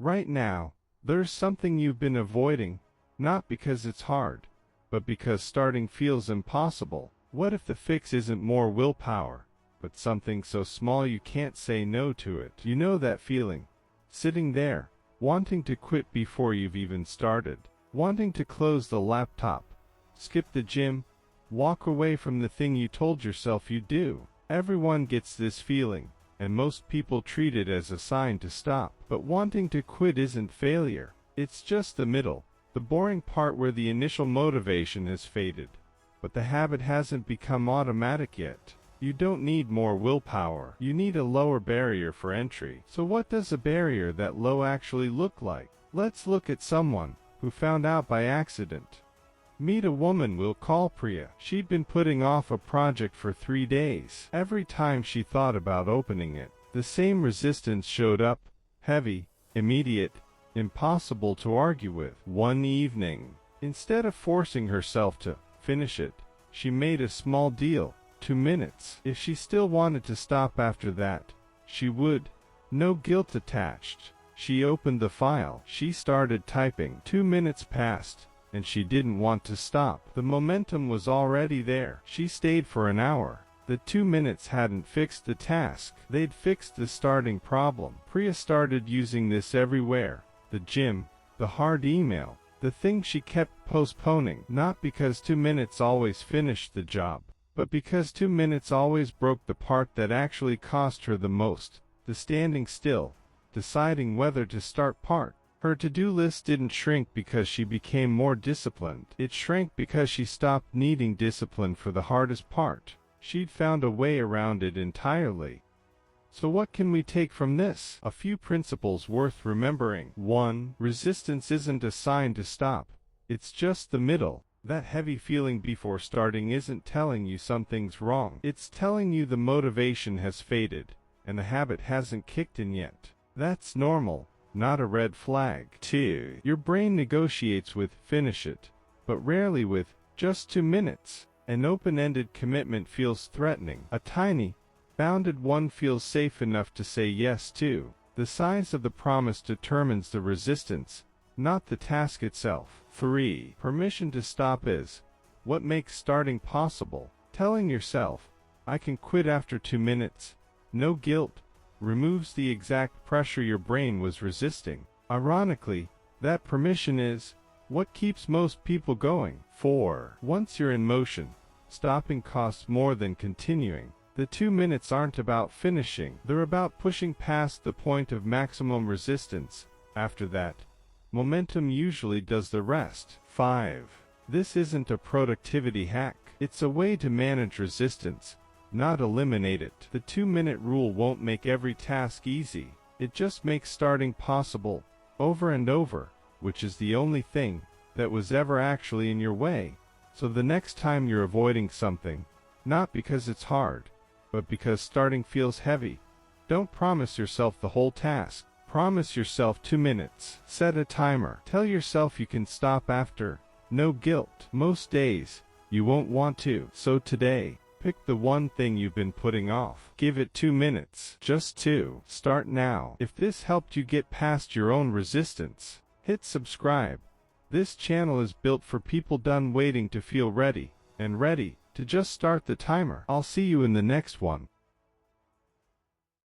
Right now, there's something you've been avoiding, not because it's hard, but because starting feels impossible. What if the fix isn't more willpower, but something so small you can't say no to it? You know that feeling? Sitting there, wanting to quit before you've even started, wanting to close the laptop, skip the gym, walk away from the thing you told yourself you'd do. Everyone gets this feeling, and most people treat it as a sign to stop. But wanting to quit isn't failure. It's just the middle, the boring part where the initial motivation has faded, but the habit hasn't become automatic yet. You don't need more willpower. You need a lower barrier for entry. So what does a barrier that low actually look like? Let's look at someone who found out by accident. Meet a woman we'll call Priya. She'd been putting off a project for 3 days. Every time she thought about opening it, the same resistance showed up, heavy, immediate, impossible to argue with. One evening, instead of forcing herself to finish it, she made a small deal, 2 minutes. If she still wanted to stop after that, she would. No guilt attached. She opened the file. She started typing. 2 minutes passed, and she didn't want to stop. The momentum was already there. She stayed for an hour. The 2 minutes hadn't fixed the task. They'd fixed the starting problem. Priya started using this everywhere. The gym, the hard email, the thing she kept postponing. Not because 2 minutes always finished the job, but because 2 minutes always broke the part that actually cost her the most, the standing still, deciding whether to start part. Her to-do list didn't shrink because she became more disciplined. It shrank because she stopped needing discipline for the hardest part. She'd found a way around it entirely. So what can we take from this? A few principles worth remembering. 1. Resistance isn't a sign to stop. It's just the middle. That heavy feeling before starting isn't telling you something's wrong. It's telling you the motivation has faded, and the habit hasn't kicked in yet. That's normal, not a red flag. 2. Your brain negotiates with finish it, but rarely with just 2 minutes. An open-ended commitment feels threatening. A tiny, bounded one feels safe enough to say yes to. The size of the promise determines the resistance, not the task itself. 3. Permission to stop is what makes starting possible. Telling yourself, I can quit after 2 minutes, no guilt, removes the exact pressure your brain was resisting. Ironically, that permission is what keeps most people going. 4. Once you're in motion, stopping costs more than continuing. The 2 minutes aren't about finishing. They're about pushing past the point of maximum resistance. After that, momentum usually does the rest. 5. This isn't a productivity hack. It's a way to manage resistance, not eliminate it. The 2-minute rule won't make every task easy. It just makes starting possible, over and over, which is the only thing that was ever actually in your way. So the next time you're avoiding something, not because it's hard, but because starting feels heavy, don't promise yourself the whole task. Promise yourself 2 minutes. Set a timer. Tell yourself you can stop after. No guilt. Most days, you won't want to. So today, pick the one thing you've been putting off. Give it 2 minutes. Just 2. Start now. If this helped you get past your own resistance, hit subscribe. This channel is built for people done waiting to feel ready, and ready to just start the timer. I'll see you in the next one.